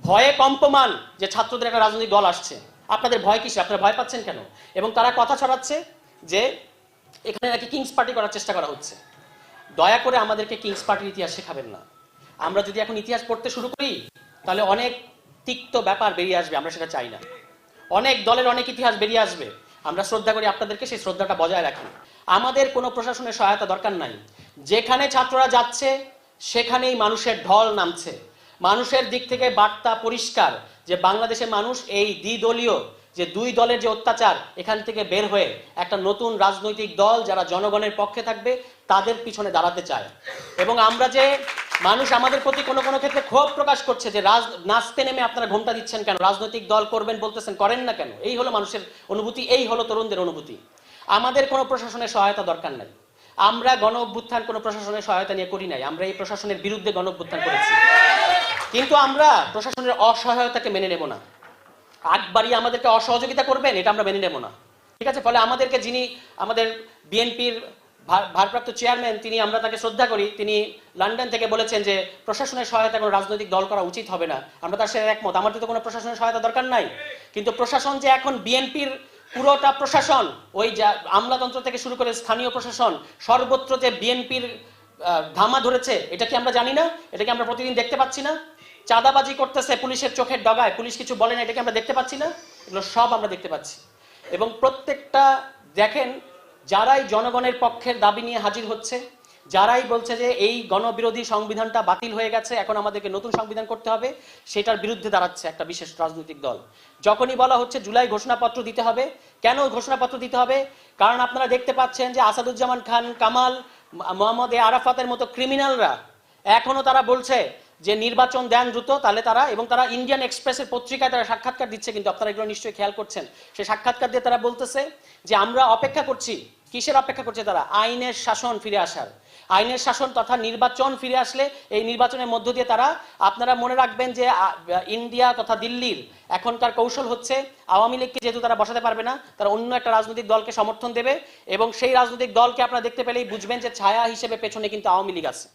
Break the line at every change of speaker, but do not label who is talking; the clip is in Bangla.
ভয়ে কম্পমান যে ছাত্রদের একটা রাজনৈতিক দল আসছে। আপনাদের ভয় কিসে? আপনারা ভয় পাচ্ছেন কেন? এবং তারা কথা ছড়াচ্ছে যে এখানে নাকি কিংস পার্টি করার চেষ্টা করা হচ্ছে। দয়া করে আমাদেরকে কিংস পার্টির ইতিহাস শেখাবেন না। আমরা যদি এখন ইতিহাস পড়তে শুরু করি তাহলে অনেক তিক্ত ব্যাপার বেরিয়ে আসবে, আমরা সেটা চাই না। অনেক দলের অনেক ইতিহাস বেরিয়ে আসবে। আমরা শ্রদ্ধা করি আপনাদেরকে, সেই শ্রদ্ধাটা বজায় রাখি। আমাদের কোনো প্রশাসনের সহায়তা দরকার নাই। যেখানে ছাত্ররা যাচ্ছে সেখানেই মানুষের ঢল নামছে। মানুষের দিক থেকে বার্তা পরিষ্কার যে বাংলাদেশের মানুষ এই দ্বিদলীয় যে দুই দলের যে অত্যাচার, এখান থেকে বের হয়ে একটা নতুন রাজনৈতিক দল যারা জনগণের পক্ষে থাকবে তাদের পিছনে দাঁড়াতে চায়। এবং আমরা যে মানুষ আমাদের প্রতি কোনো কোনো ক্ষেত্রে ক্ষোভ প্রকাশ করছে যে নাচতে নেমে আপনারা ঘোমটা দিচ্ছেন কেন, রাজনৈতিক দল করবেন বলতেছেন, করেন না কেন? এই হলো মানুষের অনুভূতি, এই হলো তরুণদের অনুভূতি। আমাদের কোনো প্রশাসনের সহায়তা দরকার নাই। আমরা গণ অভ্যুত্থান কোনো প্রশাসনের সহায়তা নিয়ে করি নাই। আমরা এই প্রশাসনের বিরুদ্ধে গণ অভ্যুত্থান করেছি, কিন্তু আমরা প্রশাসনের অসহায়তাকে মেনে নেব না। আগ বাড়িয়ে আমাদেরকে অসহযোগিতা করবেন, এটা আমরা মেনে নেব না। ঠিক আছে? ফলে আমাদেরকে যিনি আমাদের বিএনপির ভারপ্রাপ্ত চেয়ারম্যান, তিনি, আমরা তাকে শ্রদ্ধা করি, তিনি লন্ডন থেকে বলেছেন যে প্রশাসনের সহায়তা কোনো রাজনৈতিক দল করা উচিত হবে না। আমরা তার সাথে একমত। আমাদের তো কোনো প্রশাসনের সহায়তা দরকার নাই। কিন্তু প্রশাসন যে এখন বিএনপির পুরোটা প্রশাসন, ওই যা আমলাতন্ত্র থেকে শুরু করে স্থানীয় প্রশাসন, সর্বত্র যে বিএনপির ধামা ধরেছে, এটা কি আমরা জানি না? এটা কি আমরা প্রতিদিন দেখতে পাচ্ছি না? চাঁদাবাজি করতেছে পুলিশের চোখের ডগায়, পুলিশ কিছু বলে না, এটাকে আমরা দেখতে পাচ্ছি না? এগুলো সব আমরা দেখতে পাচ্ছি। এবং প্রত্যেকটা দেখেন, যারাই জনগণের পক্ষের দাবি নিয়ে হাজির হচ্ছে, যারাই বলছে যে এই গণবিরোধী সংবিধানটা বাতিল হয়ে গেছে, এখন আমাদেরকে নতুন সংবিধান করতে হবে, সেটার বিরুদ্ধে দাঁড়াচ্ছে একটা বিশেষ রাজনৈতিক দল। যখনই বলা হচ্ছে জুলাই ঘোষণাপত্র দিতে হবে, কেন ঘোষণাপত্র দিতে হবে? কারণ আপনারা দেখতে পাচ্ছেন যে আসাদুজ্জামান খান কামাল, মোহাম্মদ আরাফাতের মতো ক্রিমিনালরা এখনো তারা বলছে যে নির্বাচন দেন দ্রুত, তাহলে তারা, এবং তারা ইন্ডিয়ান এক্সপ্রেসের পত্রিকায় তারা সাক্ষাৎকার দিচ্ছে, কিন্তু আপনারা এগুলো নিশ্চয়ই খেয়াল করছেন। সেই সাক্ষাৎকার দিয়ে তারা বলতেছে যে আমরা অপেক্ষা করছি। কিসের অপেক্ষা করছে তারা? আইনের শাসন ফিরে আসার। আইনের শাসন তথা নির্বাচন ফিরে আসলে এই নির্বাচনের মধ্য দিয়ে তারা, আপনারা মনে রাখবেন যে ইন্ডিয়া তথা দিল্লির এখনকার কৌশল হচ্ছে আওয়ামী লীগকে যেহেতু তারা বসাতে পারবে না, তারা অন্য একটা রাজনৈতিক দলকে সমর্থন দেবে, এবং সেই রাজনৈতিক দলকে আপনারা দেখতে পেলেই বুঝবেন যে ছায়া হিসেবে পেছনে কিন্তু আওয়ামী লীগ আছে।